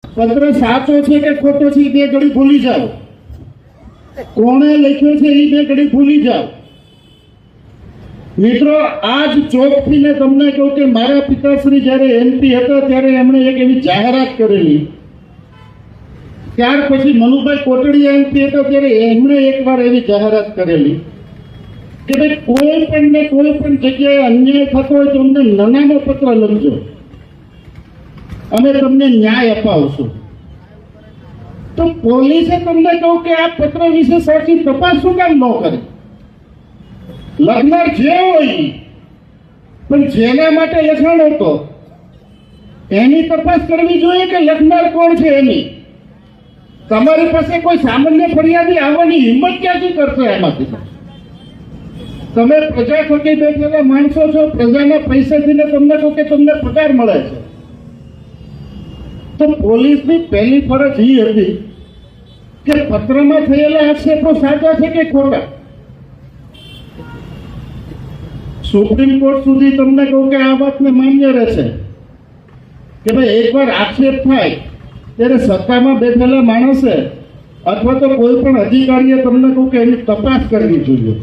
પત્ર સાચો છે કે ખોટો છે એ બે ઘડી ભૂલી જાઓ, કોણે લખ્યો છે એ બે ઘડી ભૂલી જાઓ. મિત્રો, આજ ચોકથી ને તમને કહું કે મારા પિતાશ્રી જ્યારે એમપી હતા ત્યારે એમણે એક એવી જાહેરાત કરેલી. ત્યાર પછી મનુભાઈ કોટડીયા એમપી હતા ત્યારે એમણે એકવાર એવી જાહેરાત કરેલી કે ભાઈ કોઈ પણ જગ્યાએ અન્યાય થતો હોય તો અમને નાનામાં પત્ર લખજો, અમે તમને ન્યાય અપાવશું. તો પોલીસે તમને કહું કે આ પત્ર વિશે સાચી તપાસ શું કામ ન કરે? લખનાર જે હોય પણ જેના માટે લખાણ હતો એની તપાસ કરવી જોઈએ કે લખનાર કોણ છે એની. તમારી પાસે કોઈ સામાન્ય ફરિયાદી આવવાની હિંમત ક્યાંથી કરશે? એમાંથી તમે પ્રજા થકી બેઠેલા માણસો છો, પ્રજાના પૈસાથી તમને કહું કે તમને પગાર મળે છે. તો પોલીસની પહેલી ફરજ એ હતી કે પત્રમાં થયેલા આક્ષેપો સાચા છે કે ખોટા. સુપ્રીમ કોર્ટ સુધી તમને કહું કે આ વાતને માન્ય રહેશે કે ભાઈ એકવાર આક્ષેપ થાય ત્યારે સત્તામાં બેઠેલા માણસે અથવા તો કોઈ પણ અધિકારીએ તમને કહું કે એની તપાસ કરવી જોઈએ.